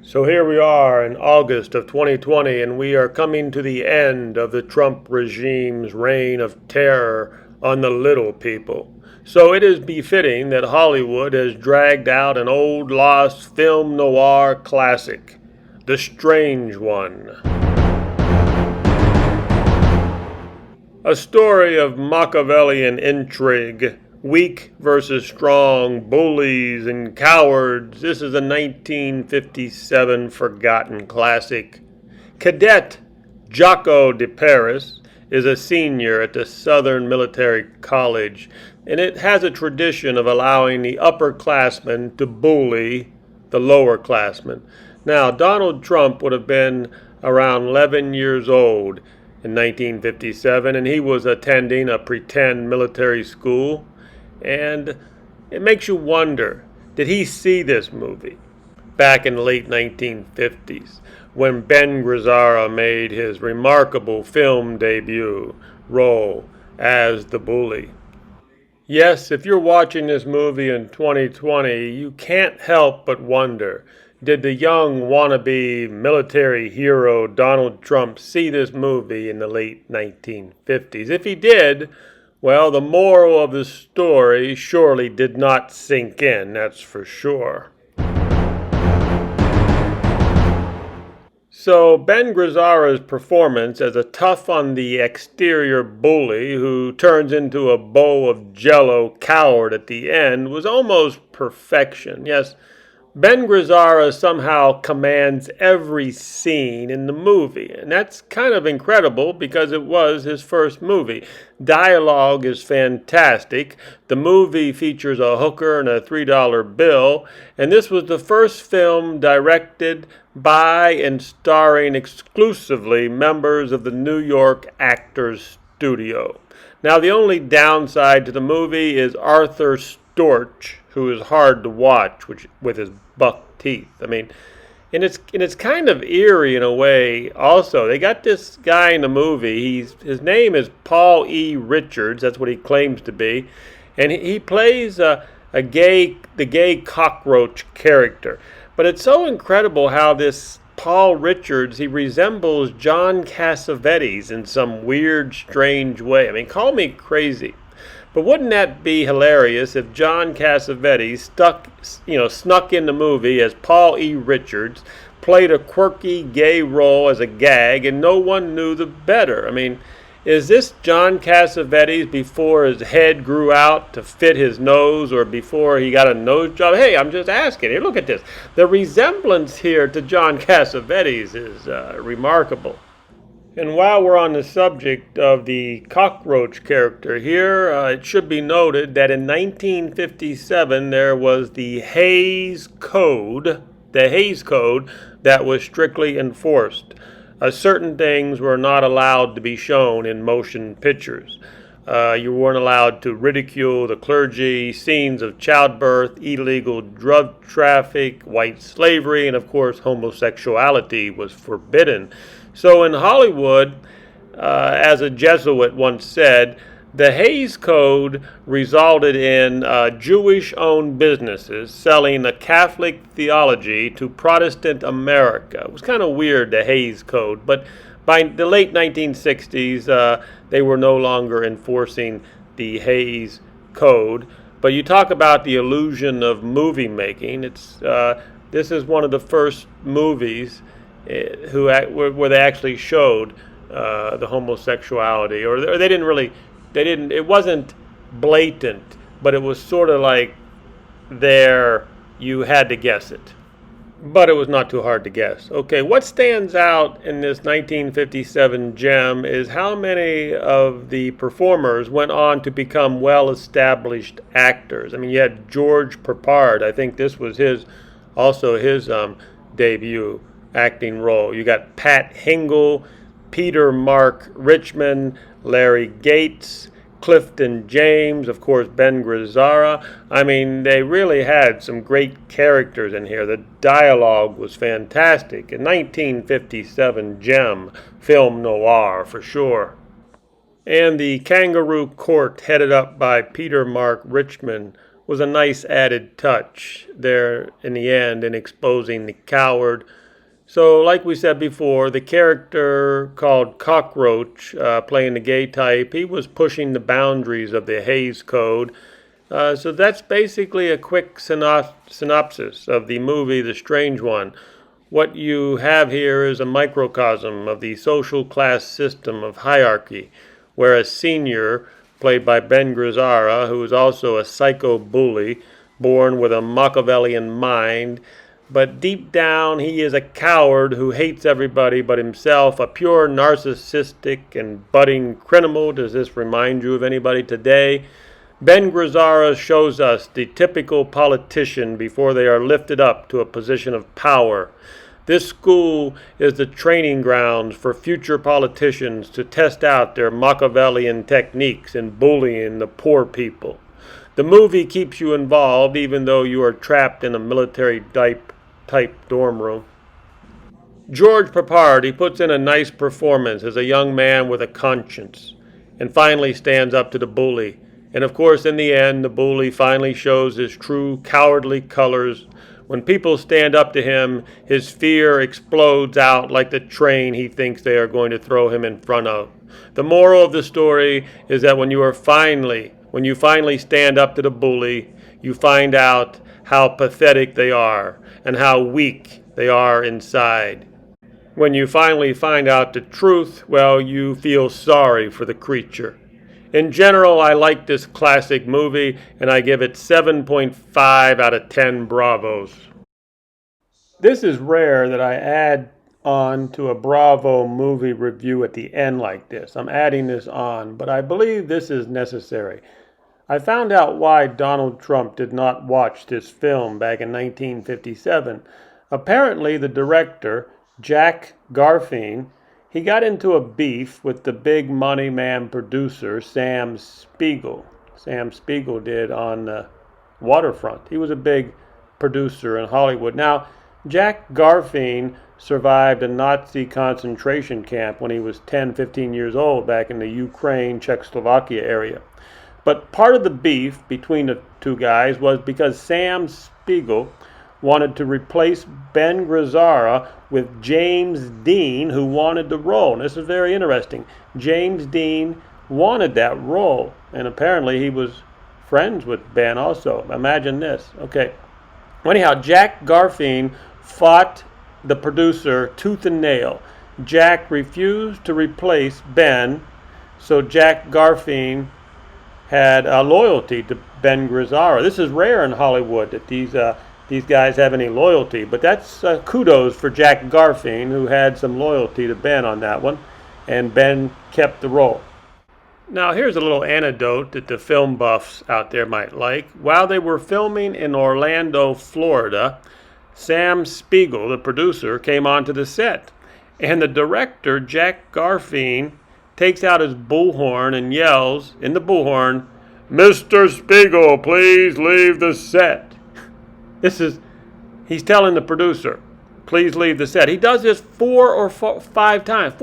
So here we are in August of 2020, and we are coming to the end of the Trump regime's reign of terror on the little people. So it is befitting that Hollywood has dragged out an old lost film noir classic, The Strange One. A story of Machiavellian intrigue, weak versus strong, bullies and cowards. This is a 1957 forgotten classic. Cadet Jaco de Paris is a senior at the Southern Military College, and it has a tradition of allowing the upperclassmen to bully the lowerclassmen. Now, Donald Trump would have been around 11 years old in 1957, and he was attending a pretend military school. And it makes you wonder, did he see this movie back in the late 1950s when Ben Gazzara made his remarkable film debut role as the bully? Yes, if you're watching this movie in 2020, you can't help but wonder, did the young wannabe military hero Donald Trump see this movie in the late 1950s? If he did, well, the moral of the story surely did not sink in, that's for sure. So Ben Gazzara's performance as a tough-on-the-exterior bully who turns into a bowl of jello coward at the end was almost perfection. Yes, Ben Gazzara somehow commands every scene in the movie, and that's kind of incredible because it was his first movie. Dialogue is fantastic. The movie features a hooker and a $3 bill, and this was the first film directed by and starring exclusively members of the New York Actors Studio. Now, the only downside to the movie is Arthur Storch, who is hard to watch with his buck teeth. I mean, and it's kind of eerie in a way. Also, they got this guy in the movie. His name is Paul E. Richards. That's what he claims to be, and he plays the gay cockroach character. But it's so incredible how this Paul Richards, he resembles John Cassavetes in some weird, strange way. I mean, call me crazy, but wouldn't that be hilarious if John Cassavetes snuck in the movie as Paul E. Richards, played a quirky gay role as a gag, and no one knew the better? I mean, is this John Cassavetes before his head grew out to fit his nose, or before he got a nose job? Hey, I'm just asking. Here, look at this. The resemblance here to John Cassavetes is remarkable. And while we're on the subject of the cockroach character here, it should be noted that in 1957 there was the Hays Code, that was strictly enforced. Certain things were not allowed to be shown in motion pictures. You weren't allowed to ridicule the clergy, scenes of childbirth, illegal drug traffic, white slavery, and of course homosexuality was forbidden. So in Hollywood, as a Jesuit once said, the Hays Code resulted in Jewish-owned businesses selling a Catholic theology to Protestant America. It was kind of weird, the Hays Code, but by the late 1960s, they were no longer enforcing the Hays Code. But you talk about the illusion of movie making. This is one of the first movies where they actually showed the homosexuality, or they didn't. It wasn't blatant, but it was sort of like there, you had to guess it. But it was not too hard to guess. Okay, what stands out in this 1957 gem is how many of the performers went on to become well-established actors. I mean, you had George Peppard. I think this was his debut acting role. You got Pat Hingle, Peter Mark Richmond, Larry Gates, Clifton James, of course, Ben Gazzara. I mean, they really had some great characters in here. The dialogue was fantastic. A 1957 gem, film noir for sure. And the Kangaroo Court, headed up by Peter Mark Richmond, was a nice added touch there in the end in exposing the coward. So, like we said before, the character called Cockroach, playing the gay type, he was pushing the boundaries of the Hays Code. So that's basically a quick synopsis of the movie The Strange One. What you have here is a microcosm of the social class system of hierarchy, where a senior, played by Ben Gazzara, who is also a psycho bully, born with a Machiavellian mind, but deep down he is a coward who hates everybody but himself, a pure narcissistic and budding criminal. Does this remind you of anybody today? Ben Gazzara shows us the typical politician before they are lifted up to a position of power. This school is the training grounds for future politicians to test out their Machiavellian techniques in bullying the poor people. The movie keeps you involved even though you are trapped in a military type dorm room. George Papard puts in a nice performance as a young man with a conscience and finally stands up to the bully. And of course, in the end, the bully finally shows his true cowardly colors. When people stand up to him, his fear explodes out like the train he thinks they are going to throw him in front of. The moral of the story is that when you finally stand up to the bully, you find out how pathetic they are and how weak they are inside. When you finally find out the truth, well, you feel sorry for the creature. In general, I like this classic movie, and I give it 7.5 out of 10 Bravos. This is rare that I add on to a Bravo movie review at the end like this. I'm adding this on, but I believe this is necessary. I found out why Donald Trump did not watch this film back in 1957. Apparently, the director, Jack Garfein, he got into a beef with the big money man producer, Sam Spiegel. Sam Spiegel did on Waterfront. He was a big producer in Hollywood. Now, Jack Garfein survived a Nazi concentration camp when he was 10, 15 years old back in the Ukraine, Czechoslovakia area. But part of the beef between the two guys was because Sam Spiegel wanted to replace Ben Gazzara with James Dean, who wanted the role. And this is very interesting. James Dean wanted that role, and apparently he was friends with Ben also. Imagine this. Okay. Anyhow, Jack Garfein fought the producer tooth and nail. Jack refused to replace Ben, so Jack Garfein had a loyalty to Ben Gazzara. This is rare in Hollywood that these guys have any loyalty, but that's kudos for Jack Garfein, who had some loyalty to Ben on that one, and Ben kept the role. Now here's a little anecdote that the film buffs out there might like. While they were filming in Orlando, Florida, Sam Spiegel, the producer, came onto the set, and the director, Jack Garfein, takes out his bullhorn and yells in the bullhorn, "Mr. Spiegel, please leave the set." He's telling the producer, please leave the set. He does this four or five times.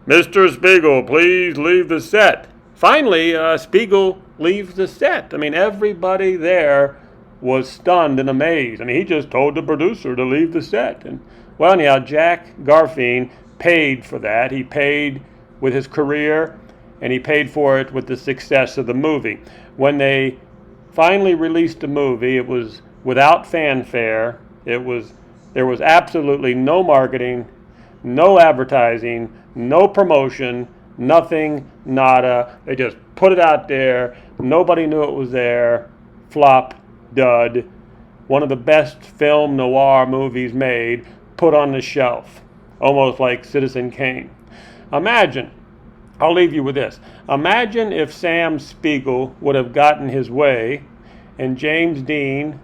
Mr. Spiegel, please leave the set. Finally, Spiegel leaves the set. I mean, everybody there was stunned and amazed. I mean, he just told the producer to leave the set. And well, anyhow, Jack Garfein paid for that. He paid with his career, and he paid for it with the success of the movie. When they finally released the movie, it was without fanfare. There was absolutely no marketing, no advertising, no promotion, nothing, nada. They just put it out there. Nobody knew it was there. Flop, dud. One of the best film noir movies made, put on the shelf, almost like Citizen Kane. Imagine, I'll leave you with this. Imagine if Sam Spiegel would have gotten his way and James Dean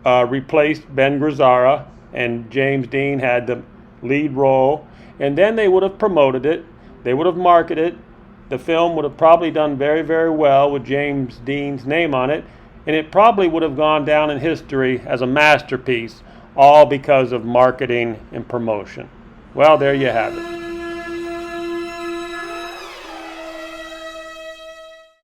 replaced Ben Gazzara, and James Dean had the lead role, and then they would have promoted it, they would have marketed it, the film would have probably done very, very well with James Dean's name on it, and it probably would have gone down in history as a masterpiece, all because of marketing and promotion. Well, there you have it.